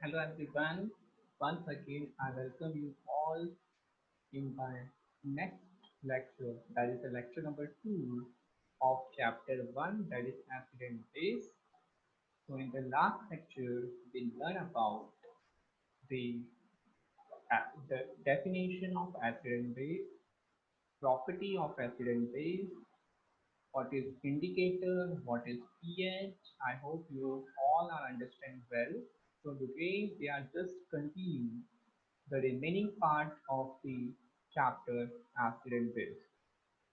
Hello everyone. Once again, I welcome you all in my next lecture. That is the lecture number 2 of chapter 1, that is accident base. So in the last lecture, we learned about the, the definition of accident base, property of accident base, what is indicator, what is pH. I hope you all are understand well. So today we are just continuing the remaining part of the chapter accident base.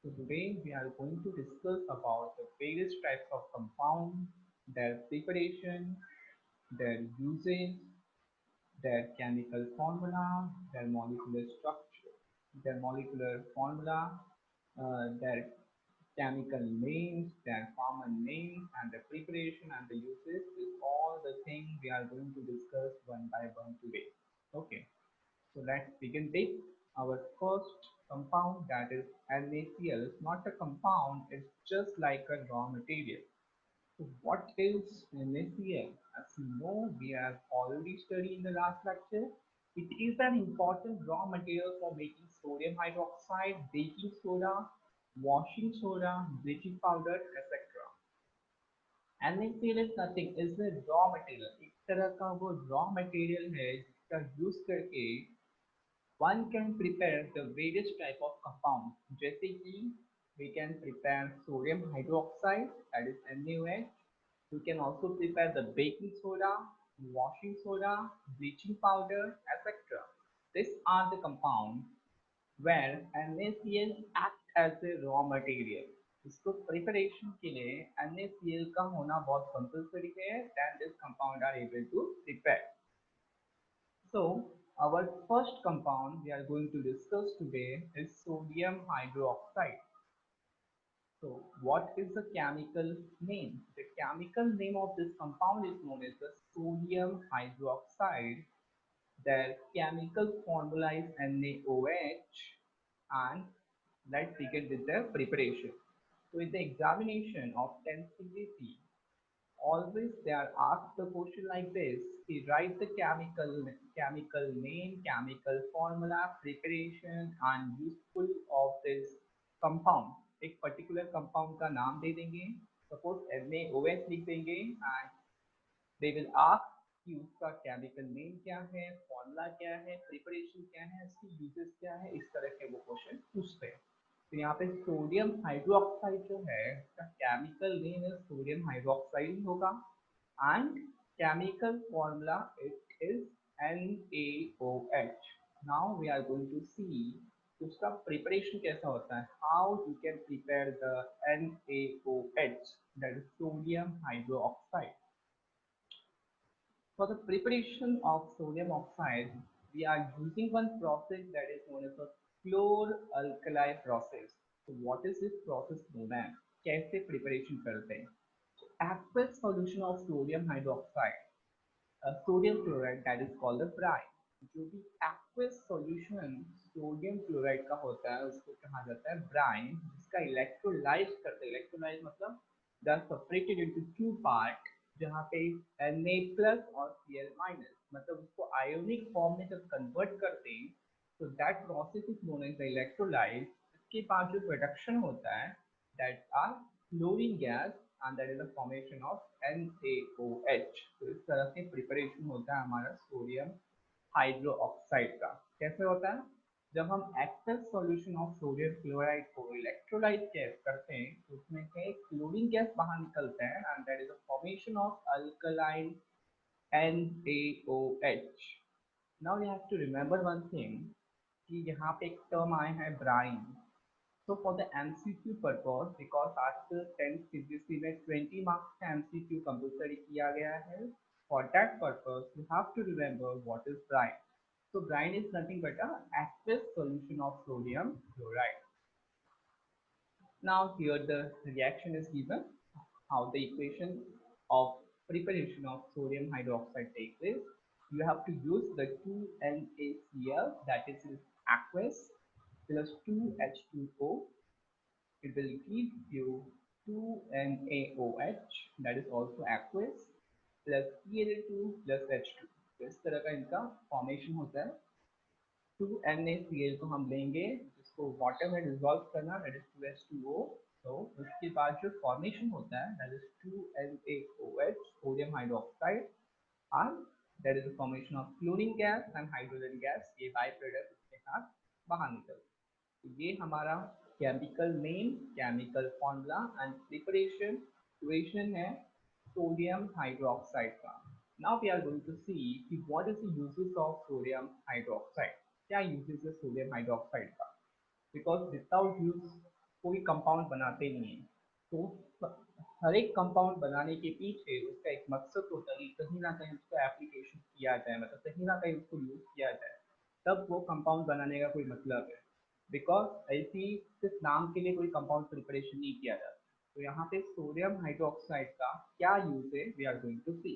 So today we are going to discuss about the various types of compound, their preparation, their usage, their chemical formula, their molecular structure, their molecular formula, their chemical names, their common names, and the preparation and the uses is all the things we are going to discuss one by one today. Okay. So let's begin with our first compound, that is NaCl. It's not a compound, it's just like a raw material. So what is NaCl? As you know, we have already studied in the last lecture. It is an important raw material for making sodium hydroxide, baking soda, washing soda, bleaching powder, etc. NaCl is nothing, is a raw material. एक तरह का वो raw material है जिसका use करके one can prepare the various type of compounds. जैसे कि we can prepare sodium hydroxide, that is NaOH. You can also prepare the baking soda, washing soda, bleaching powder, etc. These are the compounds where NaCl act as a raw material. इसको preparation के लिए NaCl का होना बहुत compulsory है, then this compound are able to prepare. So our first compound we are going to discuss today is sodium hydroxide. So what is the chemical name? The chemical name of this compound is known as the sodium hydroxide. Their chemical formula is NaOH, and let's begin with the preparation. So in the examination of 10th degree C, always they are asked the question like this: he write the chemical name, chemical formula, preparation and useful of this compound. एक particular compound का नाम दे देंगे, suppose NaOH लिख देंगे, and they will ask कि उसका chemical name क्या है, formula क्या है, preparation क्या है, इसकी uses क्या है, इस तरह के वो question पूछते हैं. तो यहाँ पे सोडियम हाइड्रोक्साइड जो है उसका केमिकल नेम है सोडियम हाइड्रोक्साइड ही होगा, and chemical formula it is NaOH. Now we are going to see उसका प्रिपरेशन कैसा होता है, how you can prepare the NaOH, that is sodium hydroxide. For the preparation of sodium oxide, we are using one process that is known as the chlor-alkali process. So what is this process known as? कैसे preparation करते हैं? So aqueous solution of sodium hydroxide, sodium chloride, that is called the brine. जो भी aqueous solution sodium chloride का होता है उसको कहा जाता है brine, जिसका electrolyze करते हैं. Electrolyze मतलब they are separated into two parts, जहाँ पे Na प्लस और Cl माइनस, मतलब उसको आयोनिक फॉर्म में जब कन्वर्ट करते हैं तो that process is known as the electrolyse. इसके बाद जो प्रोडक्शन होता है that are chlorine gas, and that is the formation of NaOH. तो इस तरह से प्रिपरेशन होता है हमारा सोडियम हाइड्रो ऑक्साइड का. कैसे होता है? जब हम excess solution of sodium chloride को इलेक्ट्रोलाइज करते हैं तो उसमें से क्लोरीन गैस बाहर निकलता है, and that is the formation of alkaline NaOH. Now you have to remember one thing कि यहाँ पे एक टर्म आया है brine. So for the MCQ purpose, because आजकल 10th CBSE में 20 marks का MCQ कंपल्सरी किया गया है, for that purpose you have to remember what is brine. So brine is nothing but a aqueous solution of sodium chloride. Now here the reaction is given, how the equation of preparation of sodium hydroxide takes place. You have to use the 2NaCl, that is aqueous, plus 2H2O. It will give you 2NaOH, that is also aqueous, plus Cl2 plus H2. इस तरह का इनका formation होता है। 2NaCl को हम लेंगे, जिसको वाटर में डिजोल्व करना, दैट इज 2H2O। तो उसके बाद जो फॉर्मेशन होता है that is 2NaOH, sodium hydroxide, and there is a formation of chlorine gas and hydrogen gas। ये बाई प्रोडक्ट उसके साथ बाहर निकलते हैं। तो ये हमारा chemical name, chemical formula and preparation equation है सोडियम हाइड्रोक्साइड का। Now we are going to see what is the uses of sodium hydroxide. क्या यूजेस है सोडियम हाइड्रोक्साइड का? बिकॉज विदाउट यूज कोई कंपाउंड बनाते नहीं है। तो हर एक कंपाउंड बनाने के पीछे उसका एक मकसद होता है कि कहीं ना कहीं उसको एप्लीकेशन किया जाए, मतलब कहीं ना कहीं उसको यूज किया जाए, तब वो कंपाउंड बनाने का कोई मतलब है। बिकॉज ऐसी सिर्फ नाम के लिए कोई कंपाउंड प्रिपरेशन नहीं किया जाता। तो यहाँ पे सोडियम हाइड्रोक्साइड का क्या यूज है, we are going to see.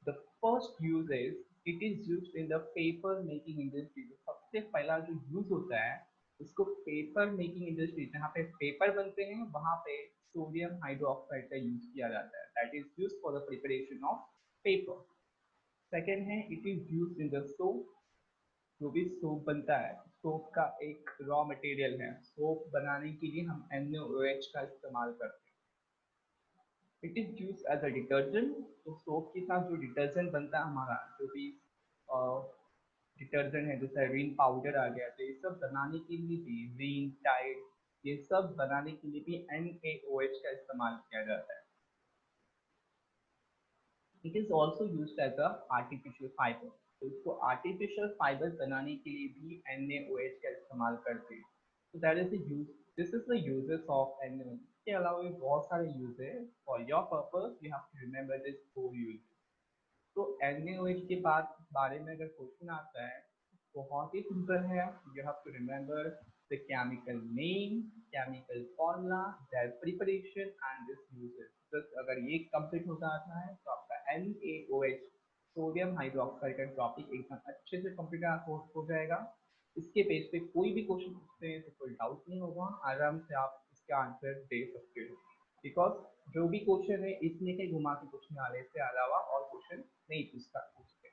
The first use is it is used in the paper making industry. सबसे पहला जो यूज होता है उसको पेपर मेकिंग इंडस्ट्री, जहाँ पे पेपर बनते हैं वहां पे सोडियम हाइड्रोक्साइड का यूज किया जाता है, that is use for the preparation of paper. Second है it is use in the soap. जो भी सोप बनता है, सोप का एक रॉ मटेरियल है, सोप बनाने के लिए हम NaOH का इस्तेमाल करते हैं। It is use as a detergent. तो सोप के साथ जो डिटर्जेंट बनता है हमारा, जो भी डिटर्जेंट है, जैसे रिन पाउडर आ गया, तो ये सब बनाने के लिए भी, रिन टाइड, ये सब बनाने के लिए भी NaOH का इस्तेमाल किया जाता है। It is also use as a artificial fibre. तो इसको आर्टिफिशियल फाइबर बनाने के लिए भी NaOH का इस्तेमाल करते हैं। तो that is the use, this is the uses of NaOH। इसके अलावा भी बहुत सारे यूज है। For your purpose you have to remember this four use. तो NaOH के बाद बारे में अगर क्वेश्चन आता है, बहुत ही सिंपल है। You have to remember the chemical name, chemical formula, their preparation and this uses. बस अगर ये कंप्लीट हो जाता है तो आपका NaOH, सोडियम हाइड्रोक्साइड का टॉपिक एकदम अच्छे से कंप्लीट हो जाएगा। इसके बेस पे कोई भी क्वेश्चन पूछते हैं तो कोई डाउट नहीं होगा, आराम से आप इसका आंसर दे सकते हो। बिकॉज जो भी क्वेश्चन है इसमें के घुमा के पूछने वाले से अलावा और क्वेश्चन नहीं पूछते।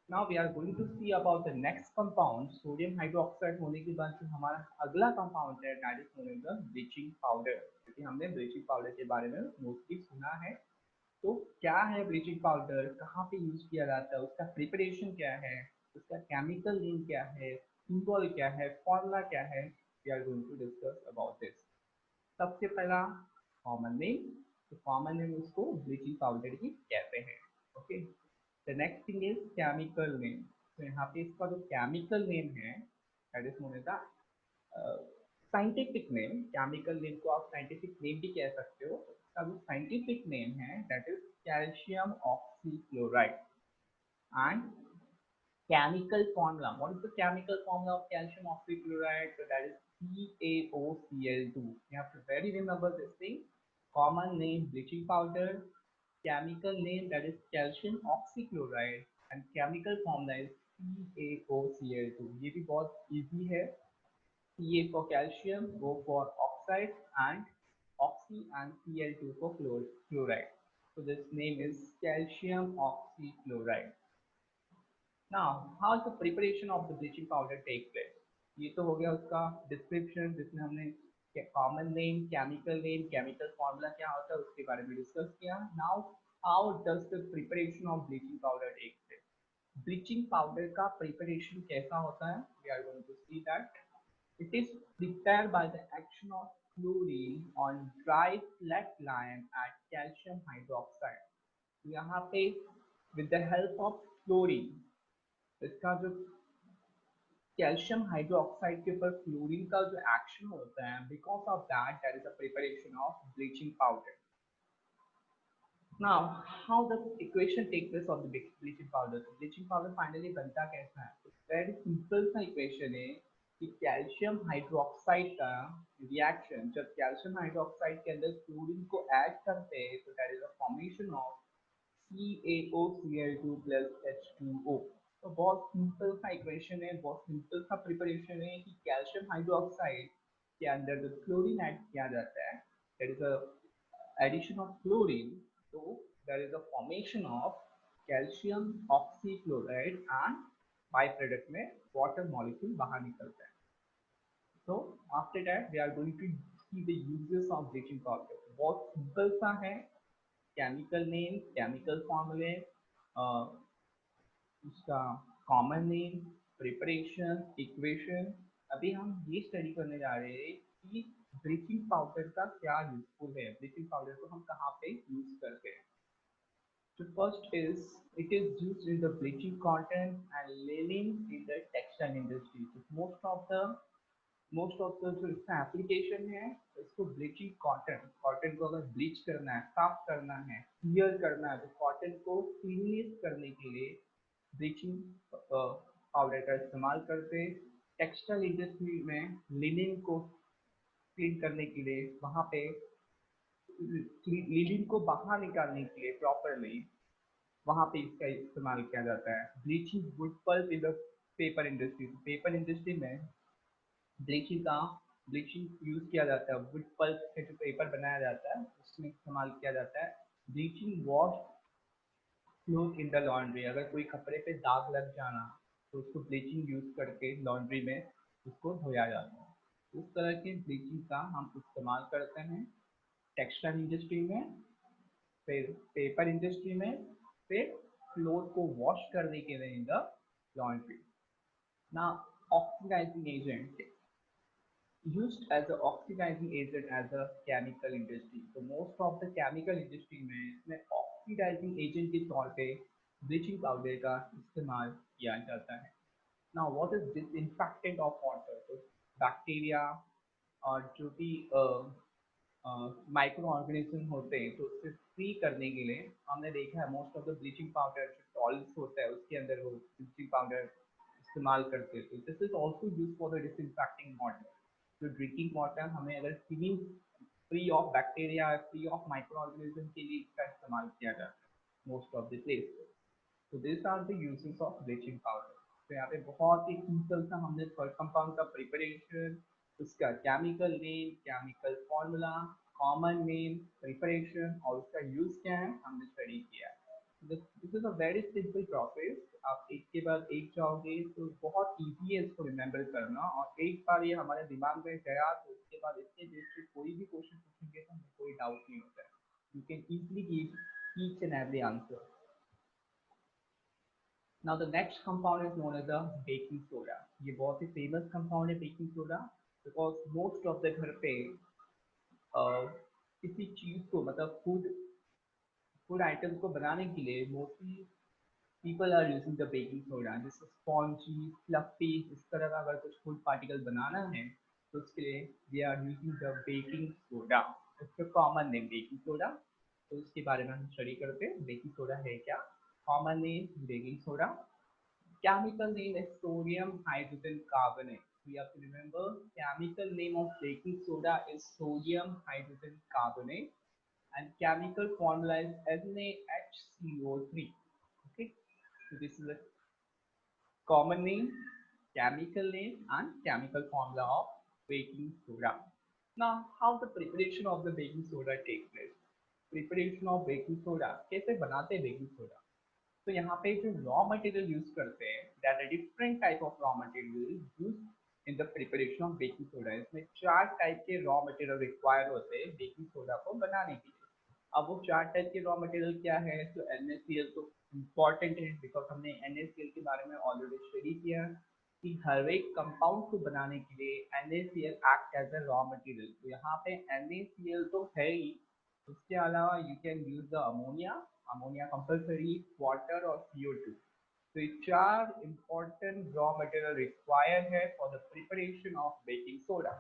Now we are going to see about the next compound. Sodium hydroxide होने के बाद जो हमारा अगला कंपाउंड है that is known as the bleaching powder. क्योंकि हमने ब्लीचिंग पाउडर के बारे में मोस्टली सुना है। तो क्या है ब्लीचिंग पाउडर, कहाँ पे यूज किया जाता है, उसका प्रिपरेशन क्या है, उसका केमिकल नेम क्या है, सिंबल क्या है, फॉर्मूला क्या है, we are going to discuss about this. सबसे पहला कॉमन नेम। तो कॉमन नेम उसको ब्लीचिंग पाउडर ही कहते हैं। Okay, the next thing is chemical name. तो यहाँ पे इसका जो केमिकल नेम है that is known as the scientific name. Chemical name को आप साइंटिफिक नेम भी कह सकते हो। इसका जो साइंटिफिक नेम है that is calcium oxychloride. And chemical formula. What is the chemical formula of calcium oxychloride? So that is CaOCl2. You have to very remember this thing. Common name bleaching powder, chemical name that is calcium oxychloride, and chemical formula is CaOCl2. ये भी बहुत easy है। Ca for calcium, O for oxide, and oxy and Cl2 for chloride. So this name is calcium oxychloride. Now, how is the preparation of the bleaching powder take place? ये तो हो गया उसका description, जिसमें हमने common name, chemical formula क्या होता है उसके बारे में डिस्कस किया। Now how does the preparation of bleaching powder take place? Bleaching powder का प्रिपरेशन कैसा होता है? We are going to see that it is prepared by the action of chlorine on dry flat lime at calcium hydroxide। यहाँ पे with the help of chlorine, इसका जो calcium hydroxide के ऊपर क्लोरीन का जो एक्शन होता है, because of that that is the preparation of bleaching powder. Now how the equation take place of the bleaching powder? Bleaching powder finally बनता कैसा है? तो वेरी सिंपल सा इक्वेशन है कि कैल्शियम हाइड्रोक्साइड का रिएक्शन, जब कैल्शियम हाइड्रोक्साइड के अंदर क्लोरीन को ऐड करते हैं तो that is the formation of CaOCl2 plus H2O। तो बहुत सिंपल सा इक्वेशन है, बहुत सिंपल सा प्रिपरेशन है कि कैल्शियम हाइड्रोक्साइड के अंदर जो क्लोरीन ऐड किया जाता है, that is a addition of chlorine, तो there is a formation of calcium oxychloride and by product में वाटर मॉलिक्यूल बाहर निकलता है. So after that we are going to see the uses of bleaching powder. बहुत simple सा है. Chemical name, chemical फॉर्मूले, उसका कॉमन नेम, प्रिपरेशन, इक्वेशन. अभी हम ये स्टडी करने जा रहे हैं कि ब्लीचिंग पाउडर का क्या यूजफुल है, ब्लीचिंग पाउडर को हम कहाँ पे यूज करते हैं. So first is it is used in the bleaching cotton and linen in the textile industry. So most of the जो इसका एप्लीकेशन है, इसको ब्लीचिंग कॉटन, कॉटन को अगर ब्लीच करना है, साफ करना है, क्लियर करना है, तो कॉटन को क्लीननेस करने के लिए ब्लीचिंग पाउडर का इस्तेमाल करते हैं. टेक्सटाइल इंडस्ट्री में लिनिन को क्लीन करने के लिए वहाँ पे लिनिन को बाहर निकालने के लिए प्रॉपरली वहाँ पे इसका इस्तेमाल किया जाता है. Bleaching wood pulp in the paper industry, paper industry में ब्लीचिंग का ब्लीचिंग यूज किया जाता है. वुड पल्प से जो पेपर बनाया जाता है उसमें इस्तेमाल किया जाता है. Bleaching wash cloth in the laundry, अगर कोई कपड़े पे दाग लग जाना तो उसको ब्लीचिंग यूज करके लॉन्ड्री में उसको धोया जाता है. उस तरह के ब्लीचिंग का हम इस्तेमाल करते हैं टेक्सटाइल इंडस्ट्री में, फिर पेपर इंडस्ट्री में, फिर क्लोथ को वॉश करने के लिए इन द लॉन्ड्री. ना oxidising agent used as a oxidizing agent as a chemical industry. So most of the chemical industry में इसमें oxidizing agent के तौर पे bleaching powder का इस्तेमाल किया जाता है. Now what is disinfectant of water? तो बैक्टीरिया और जो भी माइक्रो ऑर्गेनिज्म होते हैं तो उससे फ्री करने के लिए हमने देखा है most of the bleaching powder जो टॉल्स होता है उसके अंदर वो ब्लीचिंग पाउडर इस्तेमाल करते हैं. तो this is also use for the disinfecting water. जो ड्रिंकिंग वाटर हमें अगर clean, free of bacteria, free of micro organism के लिए इसका इस्तेमाल किया जाता है मोस्ट ऑफ द प्लेस. तो this are the uses of bleaching powder. तो यहाँ पे बहुत ही सिंपल सा हमने कंपाउंड का प्रिपरेशन, उसका chemical name, chemical formula, common name, preparation और उसका यूज क्या है हमने स्टडी किया. This is a very simple process. आप एक के बाद एक जाओगे तो बहुत इजी है इसको रिमेम्बर करना, और एक बार ये हमारे दिमाग में गया तो उसके बाद इसके बेस पे कोई भी क्वेश्चन पूछेंगे तो हमें कोई डाउट नहीं होता है. You can easily give each and every answer. Now the next compound is known as the baking soda. ये बहुत ही फेमस कंपाउंड है baking soda, because most of the घर पे किसी चीज को मतलब फूड आइटम्स को बनाने के लिए mostly people are using the baking soda. जैसे स्पॉन्जी, फ्लफी, इस तरह का अगर कुछ फूड पार्टिकल बनाना है तो उसके लिए we are using the baking soda. उसका कॉमन नेम बेकिंग सोडा. तो उसके बारे में हम स्टडी करते हैं बेकिंग सोडा है क्या. Common name baking soda. Chemical name is sodium hydrogen carbonate. So you have to remember chemical name of baking soda is sodium hydrogen carbonate and chemical formula is NaHCO3. Okay, so this is a common name, chemical name and chemical formula of baking soda. Now how the preparation of the baking soda takes place. Preparation of baking soda, कैसे बनाते हैं baking soda. तो यहाँ पे जो raw material use करते हैं that are different type of raw material use in the preparation of baking soda. इसमें 4 टाइप के रॉ मटेरियल रिक्वायर होते हैं बेकिंग सोडा को बनाने के लिए. अब वो 4 टाइप के रॉ मटेरियल क्या है. तो NaCl तो इम्पॉर्टेंट है बिकॉज हमने NaCl के बारे में ऑलरेडी स्टडी किया कि हर एक कंपाउंड को बनाने के लिए NaCl act as a raw material. तो यहाँ पे NaCl तो है ही, उसके अलावा you can use the ammonia, ammonia compulsory, water और CO2. तो ये 4 important raw material required है for the preparation of baking soda.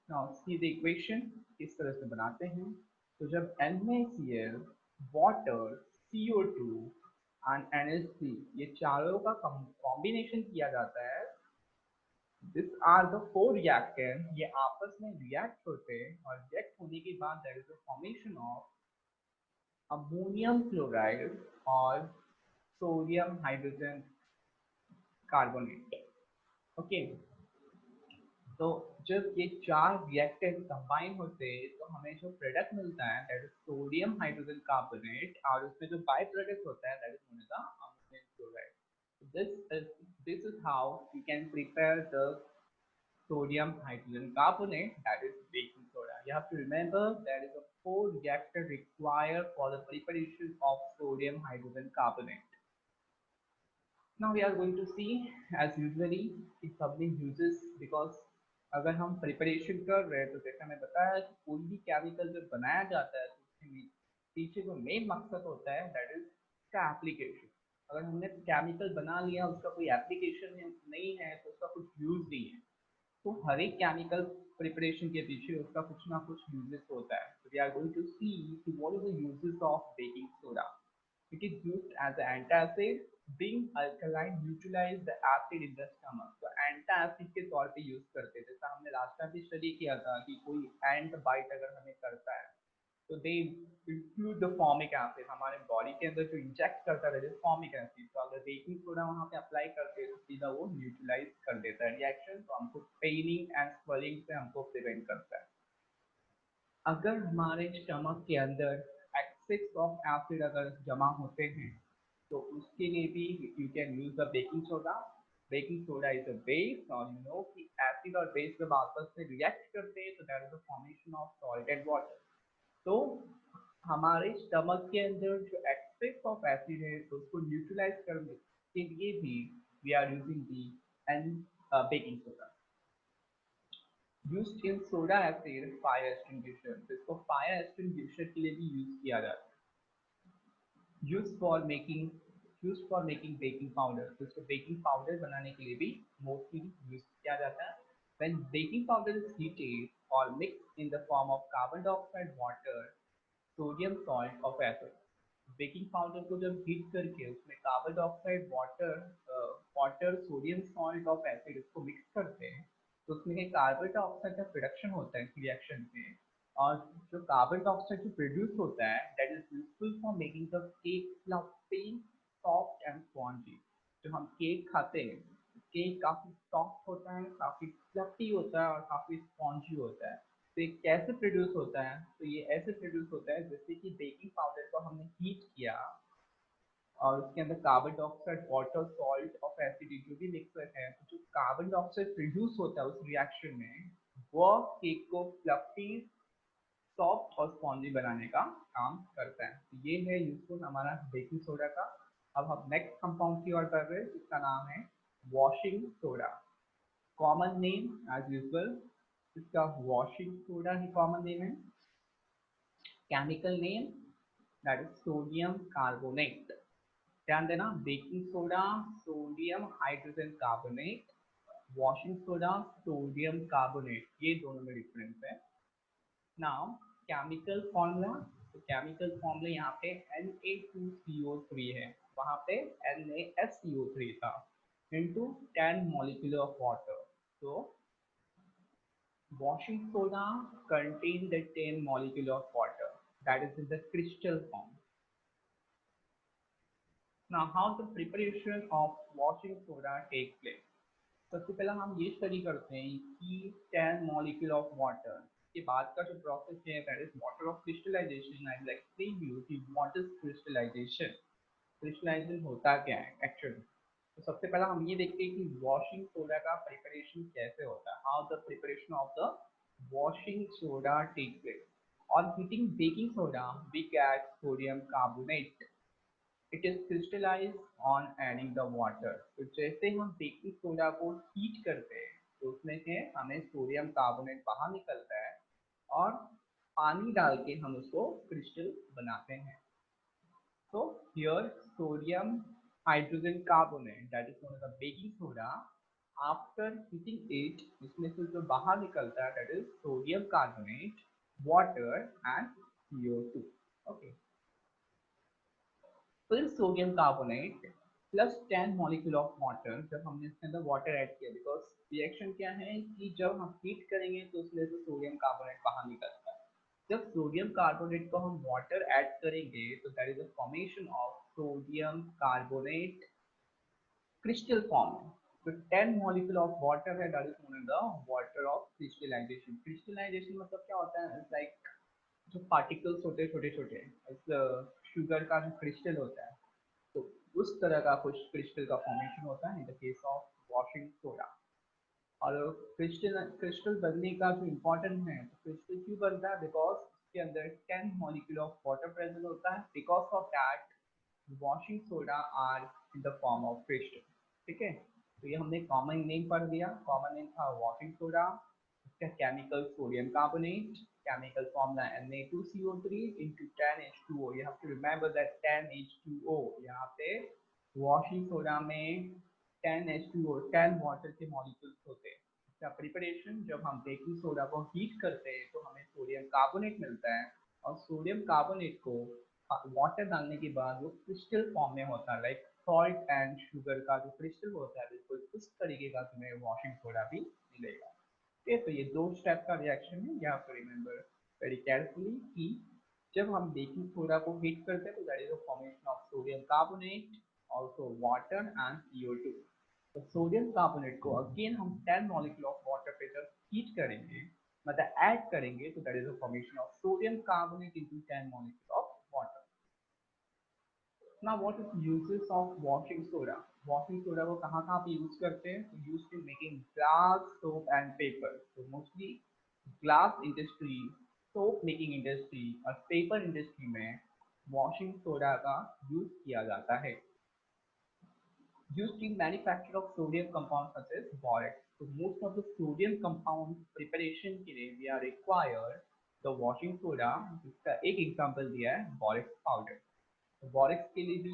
Now see the equation किस तरह से बनाते हैं. तो जब NaCl, water, CO2 and NH3 ये चारों का कॉम्बिनेशन किया जाता है, दिस आर द 4 रिएक्टेंट, ये आपस में रिएक्ट होते हैं और रिएक्ट होने के बाद there is a formation of ammonium chloride और सोडियम हाइड्रोजन कार्बोनेट. ओके, तो जब ये चार रिएक्टेंट कंबाइन होते हैं तो हमें जो प्रोडक्ट मिलता है that is sodium hydrogen carbonate, और उसमें जो बाय प्रोडक्ट होता है that is known as ammonium chloride. This is how we can prepare the sodium hydrogen carbonate, that is baking soda. You have to remember there is a four reactor required for the preparation of sodium hydrogen carbonate. Now we are going to see as usually कि सबने uses, because अगर हम preparation कर रहे हैं तो जैसा मैं बताया कि कोई भी केमिकल जब बनाया जाता है तो उसके पीछे जो मेन मकसद होता है दैट इज का एप्लीकेशन। अगर हमने केमिकल बना लिया उसका कोई एप्लीकेशन नहीं है तो उसका कुछ यूज नहीं है। तो हर एक केमिकल प्रिपरेशन के पीछे उसका कुछ ना कुछ यूजेस होता है। So we are going to see what is the uses of baking soda. It is used as an antacid, being alkaline neutralize the acid in the stomach. तो antacid के तौर पे यूज करते हैं। जैसा हमने लास्ट टाइम भी study किया था कि कोई एंट बाइट अगर हमें करता है तो they include the formic acid, हमारे बॉडी के अंदर जो इंजेक्ट करता है फॉर्मिक एसिड। तो अगर बेकिंग सोडा वहाँ पे अप्लाई करते हैं तो सीधा वो न्यूट्रलाइज कर देता है रिएक्शन, तो हमको पेनिंग एंड स्वेलिंग से हमको प्रिवेंट करता है। अगर हमारे स्टमक के अंदर एक्सेस ऑफ एसिड अगर जमा होते हैं तो उसके लिए भी you can use the baking soda. Baking soda is a base, और यू नो कि एसिड और बेस जब आपस में रिएक्ट करते हैं तो that is the formation of salt and water. तो हमारे स्टमक के अंदर जो एक्सेस ऑफ एसिड है तो उसको न्यूट्रलाइज करने के लिए भी we are using the and baking soda. Used in soda acid fire extinguisher, तो इसको फायर एक्सटिंग्विशर के लिए भी यूज किया जाता है। Use for making baking powder, तो इसको बेकिंग पाउडर बनाने के लिए भी मोस्टली यूज किया जाता है। When baking powder is heated or mixed in the form of carbon dioxide, water, sodium salt of acid, baking powder को जब हीट करके उसमें carbon dioxide water sodium salt of acid इसको मिक्स करते हैं तो उसमें कार्बन डाइऑक्साइड का प्रोडक्शन होता है रिएक्शन में। और जो कार्बन डाइऑक्साइड जो प्रोड्यूस होता है that is useful for making the cake fluffy soft and spongy. जो हम केक खाते हैं केक काफी सॉफ्ट होता है, काफी फ्लफी होता है और काफी स्पॉन्जी होता है। तो ये कैसे प्रोड्यूस होता है? तो ये ऐसे प्रोड्यूस होता है जैसे कि बेकिंग पाउडर को हमने हीट किया और उसके अंदर carbon dioxide water salt of acid जो भी मिक्सर है, तो जो कार्बन डाइऑक्साइड प्रोड्यूस होता है उस रिएक्शन में वो केक को फ्लफी सॉफ्ट और स्पॉन्जी बनाने का काम करता है। तो ये है यूजफुल हमारा बेकिंग सोडा का। अब हम नेक्स्ट कंपाउंड की ओर बढ़ रहे हैं जिसका नाम है washing soda. Common name as usual, इसका वॉशिंग सोडा ही कॉमन नेम है। Chemical name that is sodium carbonate. ध्यान देना, baking soda sodium hydrogen carbonate, washing soda sodium carbonate, ये दोनों में डिफरेंस है। नाउ केमिकल फॉर्मूला, तो केमिकल फॉर्मूला यहाँ पे Na2CO3 है, वहाँ पे NaSCO3 था into 10 molecule of water. So washing soda contain the 10 molecule of water that is in the crystal form. Now how the preparation of washing soda takes place? सबसे पहला हम ये स्टडी करते हैं कि 10 molecule of water के बाद का जो प्रोसेस है that is water of crystallisation. I will explain you कि व्हाट इज क्रिस्टलाइजेशन, क्रिस्टलाइजेशन होता क्या है एक्चुअली। तो सबसे पहला हम ये देखते हैं कि वॉशिंग सोडा का प्रिपरेशन कैसे होता है, how the preparation of the washing soda takes place. On heating baking soda, we get sodium carbonate. It is crystallized on adding the water. तो जैसे हम बेकिंग सोडा को हीट करते हैं तो उसमें से हमें सोडियम कार्बोनेट बाहर निकलता है और पानी डाल के हम उसको क्रिस्टल बनाते हैं। So here sodium hydrogen carbonate that is known as the baking soda, after heating it इसमें से जो बाहर निकलता है that is sodium carbonate, water and CO2. Okay. फिर sodium carbonate plus 10 molecule of water, जब हमने इसके अंदर वाटर ऐड किया बिकॉज रिएक्शन क्या है कि जब हम हीट करेंगे तो उसमें से सोडियम कार्बोनेट बाहर निकलता है। जब सोडियम कार्बोनेट को हम वाटर ऐड करेंगे तो that is the formation of sodium carbonate crystal form. तो 10 मॉलिक्यूल ऑफ वाटर है, that is known as the water of crystallisation. Crystallisation मतलब क्या होता है, इट्स लाइक जो पार्टिकल्स होते हैं छोटे छोटे, शुगर का जो क्रिस्टल होता है, तो उस तरह का कुछ क्रिस्टल का फॉर्मेशन होता है in the case of washing soda. और क्रिस्टल क्रिस्टल बनने का जो इम्पोर्टेंट है, तो क्रिस्टल क्यों बनता है, बिकॉज उसके अंदर 10 मॉलिक्यूल ऑफ वाटर प्रेजेंट होता है, because of that washing soda are in the form of crystal. ठीक है, तो ये हमने कॉमन नेम पढ़ लिया, कॉमन नेम था वॉशिंग सोडा, इसका chemical sodium carbonate, chemical formula Na2CO3 into 10H2O। You have to remember that 10H2O, यहाँ पे वॉशिंग सोडा में 10H2O 10 वाटर के मॉलिक्यूल्स होते हैं। इसका प्रिपरेशन, जब हम बेकिंग सोडा को हीट करते हैं तो हमें सोडियम कार्बोनेट मिलता है, और सोडियम कार्बोनेट को वाटर डालने के बाद वो क्रिस्टल फॉर्म में होता है, लाइक सॉल्ट एंड शुगर का जो क्रिस्टल होता है, बिल्कुल उस तरीके का तुम्हें वॉशिंग सोडा भी मिलेगा। ओके, तो ये दो स्टेप का रिएक्शन है, you have to remember very carefully कि जब हम बेकिंग सोडा को हीट करते हैं तो that is a formation of sodium carbonate, also water and CO2। तो सोडियम कार्बोनेट को अगेन हम 10 मॉलिक्यूल ऑफ वाटर पे जब हीट करेंगे, मतलब ऐड करेंगे, तो that is a formation of sodium carbonate into 10 molecule of water. Now what is uses of washing soda? Washing soda को कहाँ कहाँ पे यूज करते हैं, तो use in making glass, soap and paper. तो mostly glass industry, soap making industry और paper industry में वॉशिंग सोडा का यूज किया जाता है। Used in manufacture of sodium compounds such as borax. So most of the sodium compound preparation के लिए we are required the washing soda, जिसका एक एग्जांपल दिया है borax powder। तो borax के लिए भी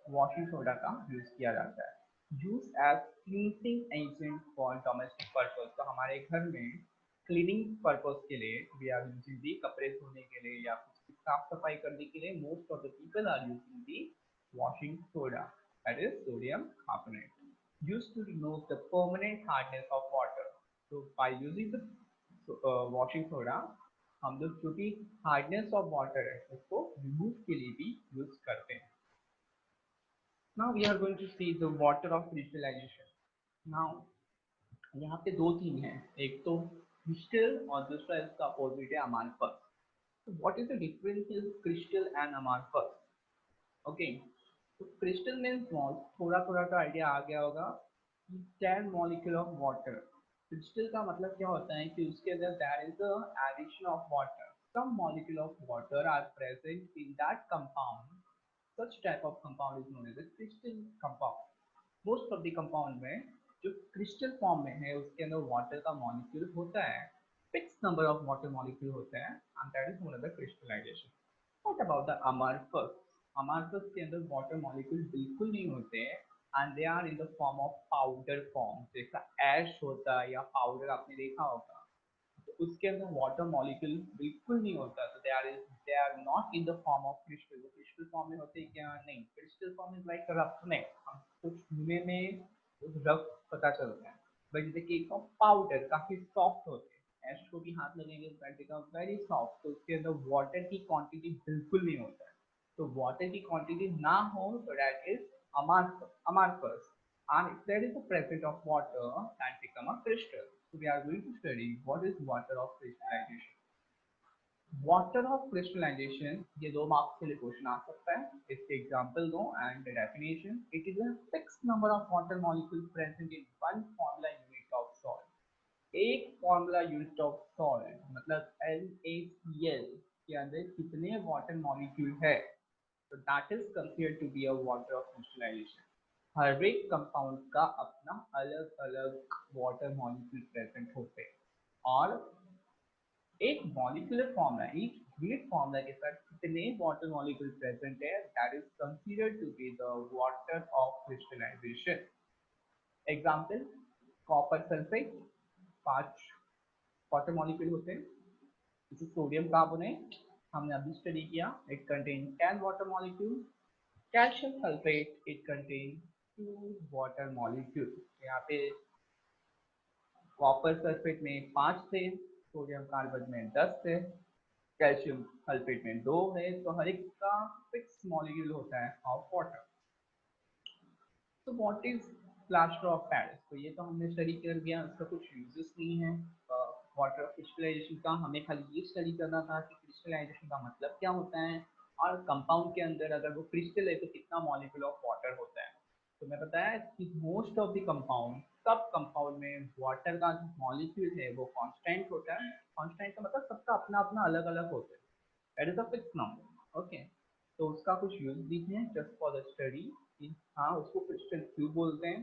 वॉशिंग सोडा का यूज किया जाता है। Use as cleaning agent for domestic purpose. तो हमारे घर में क्लीनिंग पर्पज के लिए वी आर यूजिंग दी, कपड़े धोने के लिए या कुछ साफ सफाई करने के लिए most of the people are using the washing soda, that is sodium carbonate. Use to remove the permanent hardness of water. तो by using the washing soda हम लोग जो भी हार्डनेस ऑफ वाटर है उसको रिमूव के लिए भी यूज करते हैं। Now we are going to see the water of crystallization. Now यहाँ पे दो चीज हैं, एक तो क्रिस्टल और दूसरा इसका अपोजिट है अमारफस। So what is the difference in crystal and amorphous? Okay, तो क्रिस्टल मीन्स थोड़ा थोड़ा तो आइडिया आ गया होगा कि 10 मॉलिक्यूल ऑफ वाटर। क्रिस्टल का मतलब क्या होता है कि उसके अंदर there is a addition of water, some molecule of water are present in that compound, such type of compound is known as a crystal compound। Most of the compound में जो क्रिस्टल फॉर्म में है उसके अंदर water का molecule होता है, fix number of water molecule होते हैं, and that is known as the crystallization. What about the amorphous? Amorphous के अंदर वाटर मॉलिक्यूल बिल्कुल नहीं होते हैं, and they are in the form of powder form, जैसा ऐश होता है या पाउडर आपने देखा होगा, तो उसके अंदर वाटर मॉलिक्यूल बिल्कुल नहीं होता, तो they are not in the form of crystal. वो क्रिस्टल फॉर्म में होते हैं क्या? नहीं, crystal form is like roughness, हमको छूने में रफ पता चलता है, but in the case of powder काफी सॉफ्ट होते हैं, ऐश को भी हाथ लगेंगे दैट बिकम वेरी सॉफ्ट, तो उसके अंदर वाटर की क्वांटिटी बिल्कुल नहीं होता है। तो वाटर की क्वांटिटी ना हो तो that is amorphous, and if there is a presence of water that become a crystal। So we are going to study what is water of crystallization। Water of crystallisation, ये दो marks के लिए question आ सकता है, इसके example दो and definition. It is a fix number of water molecules present in one formula unit of salt. एक formula unit of salt मतलब NaCl के अंदर कितने वाटर मॉलिक्यूल है, तो that is considered to be a water of crystallization. हर एक compound का अपना अलग अलग वाटर मॉलिक्यूल प्रेजेंट होते हैं, और एक मॉलिक्यूलर फॉर्मूला, एक यूनिट फॉर्मूला के साथ कितने वाटर मॉलिक्यूल प्रेजेंट है, that is considered to be the water of crystallisation. Example, copper sulphate, 5 water molecule होते हैं। जैसे सोडियम कार्बोनेट हमने अभी स्टडी किया, it contain 10 water molecule. Calcium sulphate, it contain 2 water molecule. यहाँ पे कॉपर सल्फेट में 5 थे, सोडियम कार्बन में 10 थे, कैल्शियम सल्फेट में 2 है, तो हर एक का फिक्स मॉलिक्यूल होता है ऑफ वाटर। तो what is plaster of Paris, तो ये तो हमने स्टडी कर दिया, इसका कुछ यूजेस नहीं है वाटर क्रिस्टलाइजेशन का। हमें खाली ये स्टडी करना था कि क्रिस्टलाइजेशन का मतलब क्या होता है, और कंपाउंड के अंदर अगर वो क्रिस्टल है तो कितना मॉलिक्यूल ऑफ वाटर होता है। तो मैं बताया कि मोस्ट ऑफ द कंपाउंड, सब कंपाउंड में वाटर का जो मॉलिक्यूल है वो कांस्टेंट होता है। कांस्टेंट का मतलब सबका अपना अपना अलग अलग होता है, that is a fix number. Okay, तो उसका कुछ यूज भी है जस्ट फॉर द स्टडी, हाँ उसको क्रिस्टल क्यों बोलते हैं।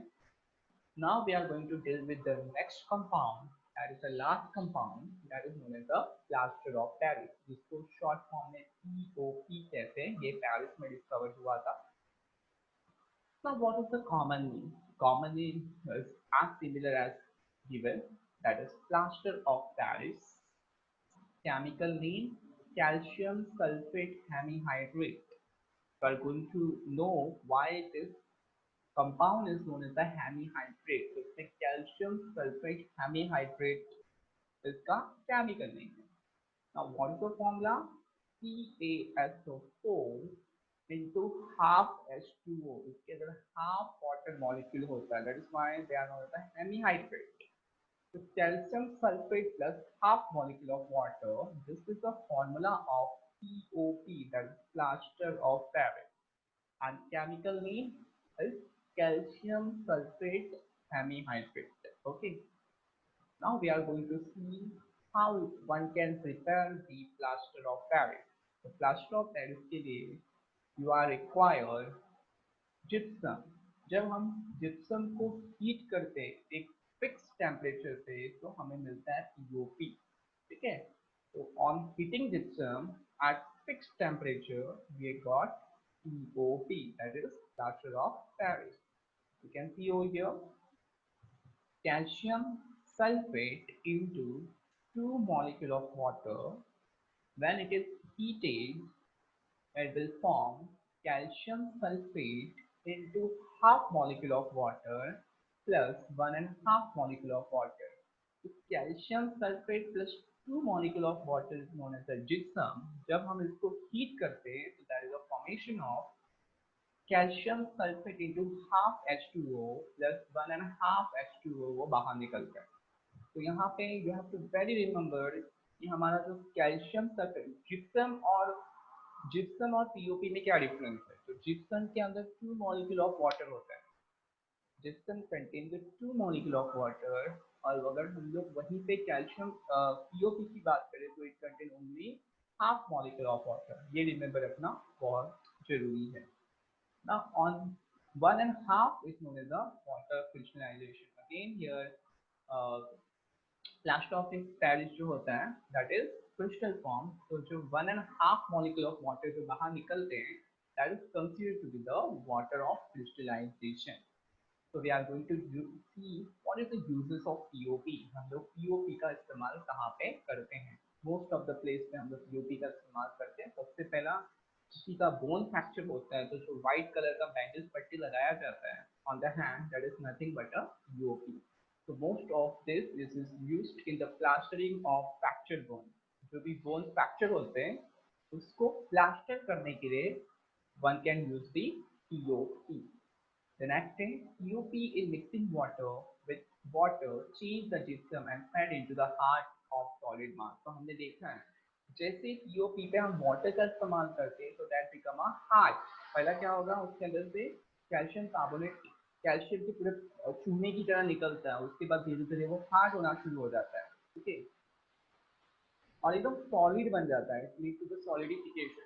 Now we are going to deal with the next compound, that is the last compound, that is known as the plaster of Paris, जिसको short form में POP कहते हैं। ये पेरिस में डिस्कवर हुआ था। Now what is the common name? Common name is as similar as given, that is plaster of Paris. Chemical name calcium sulfate hemihydrate. We are going to know why this compound is known as the hemihydrate. So इसमें calcium sulfate hemihydrate इसका chemical name है। Now what is the formula? CaSO4 into half H2O, इसके अंदर half water molecule होता है, that is why they are known as the hemihydrate. So calcium sulfate plus half molecule of water, this is the formula of POP, that is plaster of Paris, and chemical name is calcium sulfate hemihydrate. Okay, now we are going to see how one can prepare the plaster of Paris. The plaster of Paris के लिए you are required gypsum. जब हम gypsum को heat करते हैं एक fix temperature पे तो हमें मिलता है पीओपी। ठीक है, तो on heating gypsum at fix temperature we got POP, that is plaster of Paris. You can see over here calcium sulfate into 2 molecule of water. When it is heated, it will form calcium sulfate into half molecule of water plus 1.5 molecule of water. So calcium sulfate plus 2 molecule of water is known as the gypsum. जब हम इसको heat करते हैं तो that is a formation of calcium sulfate into half H2O plus 1.5 H2O वो बाहर निकलता है। तो यहाँ पे you have to very remember कि हमारा जो कैल्शियम सल्फेट, जिप्सम और पीओपी में क्या डिफरेंस है। तो जिप्सम के अंदर 2 मॉलिक्यूल ऑफ वाटर होता है, gypsum contain the 2 molecule of water, और अगर हम लोग वहीं पे कैल्शियम पीओपी की बात करें तो it contain only half molecule of water. ये रिमेम्बर रखना बहुत जरूरी है। Now on 1.5 is known as the water crystallization. Again here plaster of Paris जो होता है that is crystal form, तो जो 1.5 molecule of water जो बाहर निकलते हैं that is considered to be the water of crystallization. So we are going to see what is the uses of POP. हम लोग POP का इस्तेमाल कहाँ पे करते हैं। Most of the place में हम लोग POP का इस्तेमाल करते हैं। सबसे पहला किसी का बोन फ्रैक्चर होता है तो जो व्हाइट कलर का बैंडेज पट्टी लगाया जाता है on the hand, that is nothing but a POP. So most of this is used in the plastering of fractured bone. जो भी बोन फ्रैक्चर होते हैं उसको प्लास्टर करने के लिए one can use the POP. The next thing, POP is mixing water with water, change the gypsum and fed into the heart of solid mass. तो हमने देखा है जैसे पीओपी पे हम वाटर का इस्तेमाल करते हैं तो दैट बिकम अ हार्ड। पहला क्या होगा, उसके अंदर से कैल्शियम कार्बोनेट कैल्शियम के पूरे चूने की तरह निकलता है, उसके बाद धीरे धीरे वो हार्ड होना शुरू हो जाता है। ठीक है, और एकदम सॉलिड बन जाता है, lead to the solidification.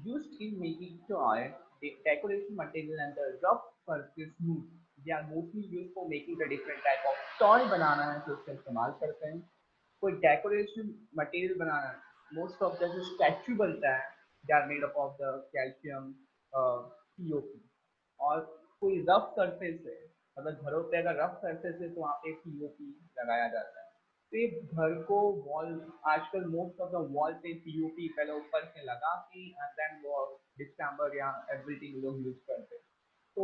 Used in making toy, decoration material and the rough surface smooth, they are mostly used for making the different type of toy बनाना है तो उसका इस्तेमाल करते हैं। कोई डेकोरेशन मटेरियल बनाना है, मोस्ट ऑफ द जो स्टैचू बनता है they are made up of the calcium POP. और कोई रफ सरफेस है, मतलब घरों पे अगर रफ सरफेस है तो वहाँ पे पीओपी लगाया जाता है। तो ये घर को वॉल, आजकल मोस्ट ऑफ द वॉल पे पीओपी पहले ऊपर से लगा के एंड देन वो डिस्टेम्बर या एवरीथिंग लोग यूज करते हैं। तो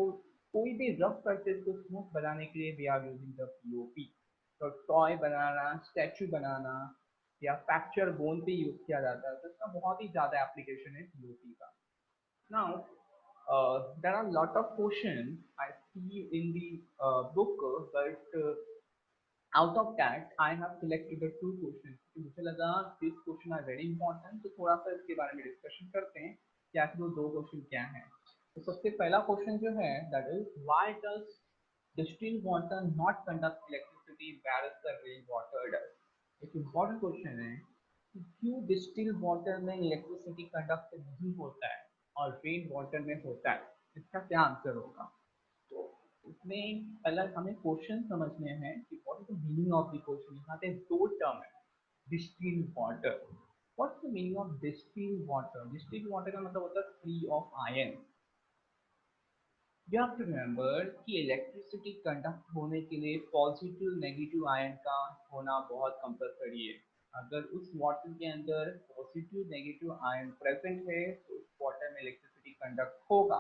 कोई भी रफ सरफेस को स्मूथ बनाने के लिए we are using the POP. तो टॉय बनाना, स्टैचू बनाना या फ्रैक्चर बोन पे यूज किया जाता है, तो इसका बहुत ही ज़्यादा एप्लीकेशन है पीओपी का। Now there are lot of questions I see in the book, but out of that I have selected the two questions क्योंकि मुझे लगा this question are very important, तो थोड़ा सा इसके बारे में डिस्कशन करते हैं कि आखिर वो दो क्वेश्चन क्या हैं। तो सबसे पहला क्वेश्चन जो है that is why does distilled water not conduct electricity whereas the rain water does। एक important question है कि क्यों distilled water में इलेक्ट्रिसिटी कंडक्ट नहीं होता है और रेन वाटर में होता है, इसका क्या आंसर होगा। तो इसमें पहला हमें क्वेश्चन समझने हैं कि what is the meaning of the question. यहाँ पे दो टर्म है, distilled water. What is the meaning of distilled water. Distilled water का मतलब होता है free of ion. You have to remember कि इलेक्ट्रिसिटी कंडक्ट होने के लिए पॉजिटिव नेगेटिव आयन का होना बहुत कंपलसरी है। अगर उस वाटर के अंदर पॉजिटिव नेगेटिव आयन प्रेजेंट है तो उस वाटर में इलेक्ट्रिसिटी कंडक्ट होगा।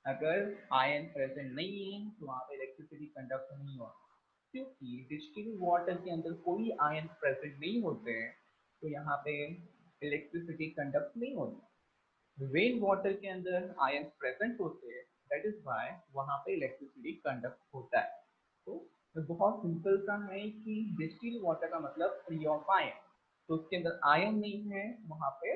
अगर आयन प्रेजेंट नहीं है तो वहाँ पे इलेक्ट्रिसिटी कंडक्ट नहीं होगा। क्योंकि डिस्टिल्ड वाटर के अंदर कोई आयन प्रेजेंट नहीं होते हैं तो यहाँ पे इलेक्ट्रिसिटी कंडक्ट नहीं होती। रेन वाटर के अंदर आयन प्रेजेंट होते हैं, दैट इज वाई वहाँ पे इलेक्ट्रिसिटी कंडक्ट होता है। तो बहुत सिंपल सा है कि डिस्टिल्ड वाटर का मतलब फ्री ऑफ आयन, तो उसके अंदर आयन नहीं है वहाँ पे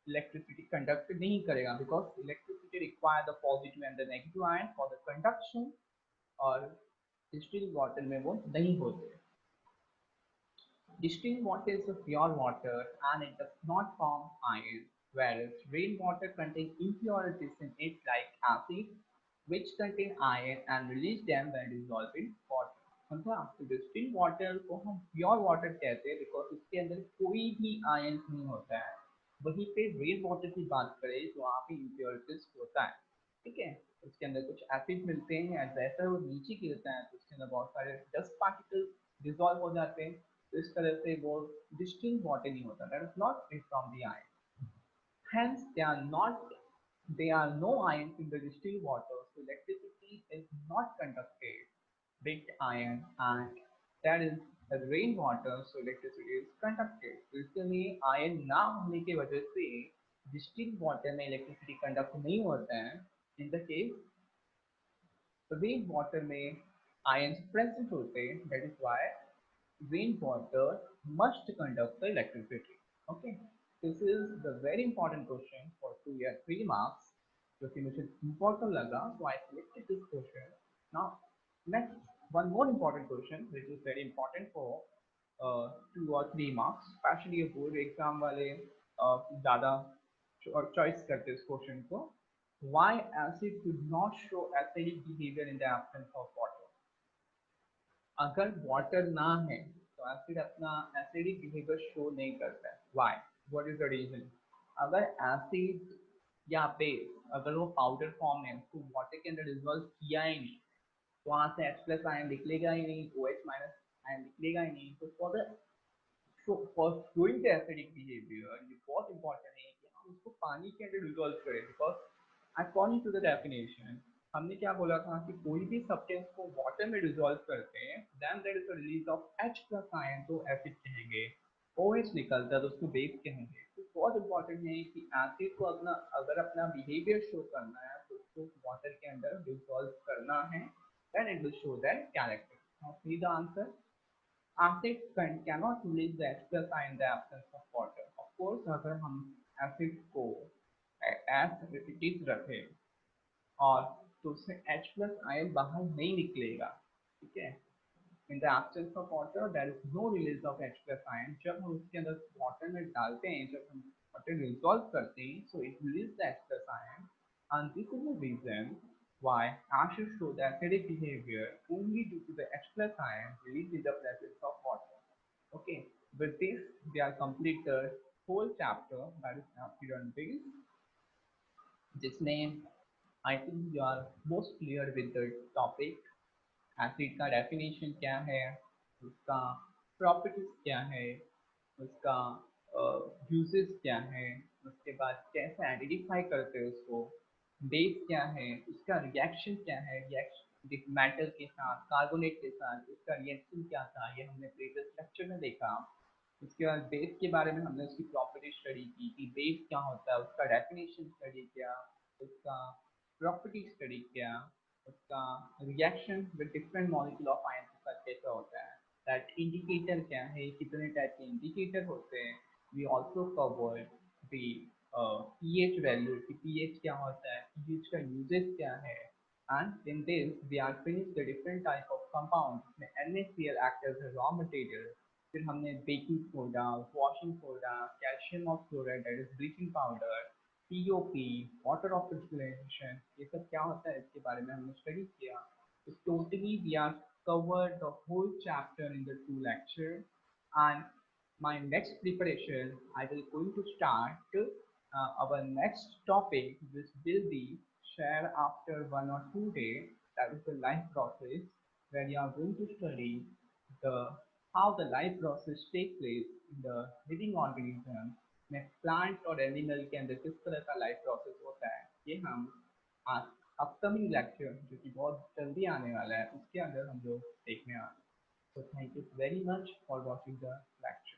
इलेक्ट्रिसिटी कंडक्ट नहीं करेगा because electricity require the positive and the negative ion for the conduction, और डिस्टिल्ड वाटर में वो नहीं होते। Distilled water is a pure water and it does not form iron, whereas rainwater contains impurities in it like acid, which contain iron and release them when dissolved in water। समझा। तो distilled water को हम pure water कहते हैं because उसके अंदर कोई भी आयन नहीं होता है। वहीं पे रेन वाटर की बात करें तो वहाँ पे इम्प्योरिटीज होता है। ठीक है, उसके अंदर कुछ एसिड मिलते हैं, जैसे वो नीचे गिरता है तो उसके अंदर बहुत सारे डस्ट पार्टिकल्स डिजॉल्व हो जाते हैं, तो इस तरह से वो डिस्टिल्ड वाटर नहीं होता, that is not free from the ion. Hence, there are no ions in the distilled water, so electricity is not conducted with iron, and that is the rainwater, so electricity is conducted। तो इसलिए ion ना होने की वजह से distilled water में electricity conduct नहीं होता है। In the case rain water में आयन प्रेजेंट होते हैं, that is why rainwater must conduct the electricity। Okay, this is the very important question for 2 या 3 marks जो कि मुझे important लगा, so I selected this question। Now next one more important question which is very important for 2 or 3 marks, especially board exam वाले ज़्यादा choice करते इस question को। Why acid could not show acidic behavior in the absence of water। अगर water ना है तो acid अपना एसिडिक बिहेवियर शो नहीं करता है। Why, what is the reason. अगर एसिड या बेस अगर वो पाउडर फॉर्म है उसको वाटर के अंदर डिजोल्व किया ही नहीं तो वहाँ से H प्लस आयन निकलेगा ही नहीं, OH माइनस आयन निकलेगा ही नहीं। तो for showing the acidic behaviour ये बहुत इंपॉर्टेंट है कि हम उसको पानी के अंदर डिजोल्व करें because according to the definition हमने क्या बोला था कि कोई भी सब्सटेंस को वाटर में डिसॉल्व करते हैं then there is a release of H plus ion, तो एसिड कहेंगे। OH निकलता है तो उसको बेस कहेंगे। तो बहुत इंपॉर्टेंट है कि एसिड को अपना अगर अपना बिहेवियर शो करना है तो उसको वाटर के अंदर डिसॉल्व करना है, then it will show that character. Now see the answer. Acid cannot release the H plus ion in the absence of water। of course अगर हम एसिड को एज इट इज रखें और तो उससे H प्लस आयन बाहर नहीं निकलेगा। ठीक है, in the absence of water there is no release of H plus ion. जब हम उसके अंदर वाटर में डालते हैं, जब हम वाटर डिसॉल्व करते हैं so it release the H plus ion, and this is the reason why ashes show the acidic behavior only due to the H plus ion released in the presence of water। Okay, with this we are complete the whole chapter that is acid and base, जिसमें I think you are most clear with the topic। Acid का definition क्या है, उसका properties क्या है, उसका uses क्या है, उसके बाद कैसे आइडेंटिफाई करते हैं उसको, बेस क्या है, उसका रिएक्शन क्या है, रिएक्शन मेटल के साथ कार्बोनेट के साथ उसका रिएक्शन क्या था, ये हमने प्रीवियस लेक्चर में देखा। उसके बाद बेस के बारे में हमने उसकी प्रॉपर्टी स्टडी की कि बेस क्या होता है, उसका डेफिनेशन स्टडी किया, उसका प्रॉपर्टी स्टडी किया। उसका reaction with different molecule of ion के साथ कैसा होता है, दैट इंडिकेटर क्या है, कितने टाइप के इंडिकेटर होते हैं। We also covered the pH value कि पीएच क्या होता है, पीएच का यूजेस क्या है, and in this we are finished the different type of compounds जिसमें NaCl act as a raw material। फिर हमने baking soda, washing soda, calcium oxychloride that is bleaching powder, POP, water of crystallisation, ये सब क्या होता है इसके बारे में हमने स्टडी किया। तो totally we are covered the whole chapter in the two lecture, and my next preparation I will going to start our next topic, which will be shared after 1 or 2 days, that is the life process, where you are going to study the how the life process take place in the living organism में plant और animal के अंदर किस तरह का life process होता है, ये हम आज अपकमिंग लेक्चर जो कि बहुत जल्दी आने वाला है उसके अंदर हम लोग देखने वाले हैं। So thank you very much for watching the lecture.